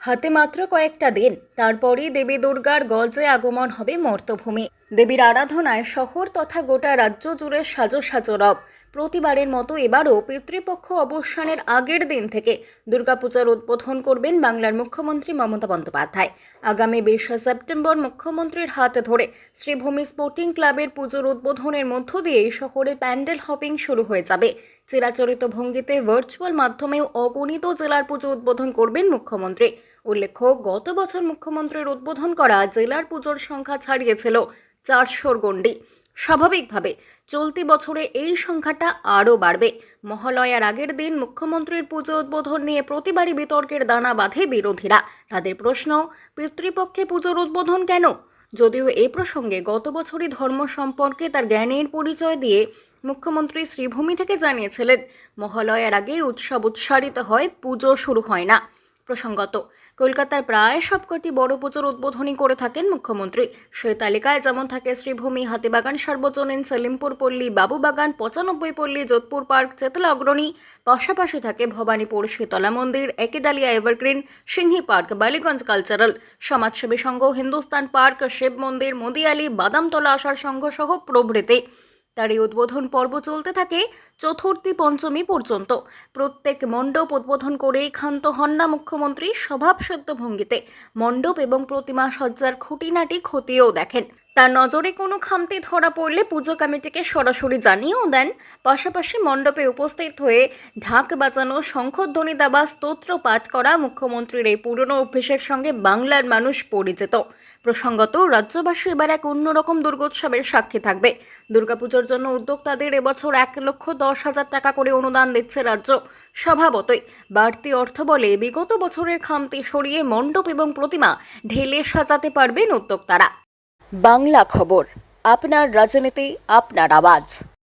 হাতে মাত্র কয়েকটা দিন, তারপরই দেবী দুর্গার গর্জে আগমন হবে মর্তভূমি। দেবীর আরাধনায় শহর তথা গোটা রাজ্য জুড়ে সাজো সাজো রব। প্রতিবারের মতো এবারও পিতৃপক্ষ অবসানের আগের দিন থেকে দুর্গাপূজার উদ্বোধন করবেন বাংলার মুখ্যমন্ত্রী মমতা বন্দ্যোপাধ্যায়। আগামী 20শে সেপ্টেম্বর মুখ্যমন্ত্রীর হাত ধরে শ্রীভূমি স্পোর্টিং ক্লাবের পুজোর উদ্বোধনের মধ্য দিয়ে শহরে প্যান্ডেল হপিং শুরু হয়ে যাবে। চিরাচরিত ভঙ্গিতে ভার্চুয়াল মাধ্যমেও অগণিত জেলার পুজো উদ্বোধন করবেন মুখ্যমন্ত্রী। উল্লেখ্য, গত বছর মুখ্যমন্ত্রীর উদ্বোধন করা জেলার পুজোর সংখ্যা ছাড়িয়েছিল 400-র গণ্ডি। স্বাভাবিকভাবে চলতি বছরে এই সংখ্যাটা আরও বাড়বে। মহালয়ার আগের দিন মুখ্যমন্ত্রীর পুজো উদ্বোধন নিয়ে প্রতিবারই বিতর্কের দানা বাঁধে বিরোধীরা। তাদের প্রশ্ন, পিতৃপক্ষে পুজোর উদ্বোধন কেন? যদিও এ প্রসঙ্গে গত বছরই ধর্ম সম্পর্কে তার জ্ঞানের পরিচয় দিয়ে মুখ্যমন্ত্রী শ্রীভূমি থেকে জানিয়েছিলেন, মহালয়ার আগে উৎসব উৎসারিত হয়, পুজো শুরু হয় না। প্রসঙ্গত, কলকাতার প্রায় সবকটি বড় পুজোর উদ্বোধনী করে থাকেন মুখ্যমন্ত্রী। সেই তালিকায় যেমন থাকে শ্রীভূমি, হাতিবাগান, সার্বজনীন, সেলিমপুর পল্লী, বাবুবাগান, 95 পল্লী, যোধপুর পার্ক, চেতলা অগ্রণী। পাশাপাশি থাকে ভবানীপুর শীতলা মন্দির, Ekdalia evergreen, Singhi park, Ballygunge cultural, Samajsebi Sangha, Hindustan park, Shiva মন্দির, মদিয়ালি, বাদামতলা আশার সংঘ সহ প্রভৃতি। তার এই উদ্বোধন পর্ব চলতে থাকে চতুর্থী পঞ্চমী পর্যন্ত। প্রত্যেক মণ্ডপ উদ্বোধন করেই ক্ষান্ত হন না মুখ্যমন্ত্রী। স্বভাবসিদ্ধ ভঙ্গিতে মণ্ডপ এবং প্রতিমা সজ্জার খুঁটিনাটি খতিয়েও দেখেন। তার নজরে কোনো খামতি ধরা পড়লে পুজো কমিটিকে সরাসরি জানিয়েও দেন। পাশাপাশি মণ্ডপে উপস্থিত হয়ে ঢাক বাজানো, শঙ্খধ্বনি দেওয়া, স্তোত্র পাঠ করা মুখ্যমন্ত্রীর এই পুরনো অভ্যেসের সঙ্গে বাংলার মানুষ পরিচিত। প্রসঙ্গত, রাজ্যবাসী এবার এক অন্যরকম দুর্গোৎসবের সাক্ষী থাকবে। দুর্গাপুজোর জন্য উদ্যোক্তাদের এবছর 1,10,000 টাকা করে অনুদান দিচ্ছে রাজ্য। স্বভাবতই বাড়তি অর্থ বলে বিগত বছরের খামতি সরিয়ে মণ্ডপ এবং প্রতিমা ঢেলে সাজাতে পারবেন উদ্যোক্তারা। বাংলা খবর, আপনার রাজনীতি, আপনার আওয়াজ।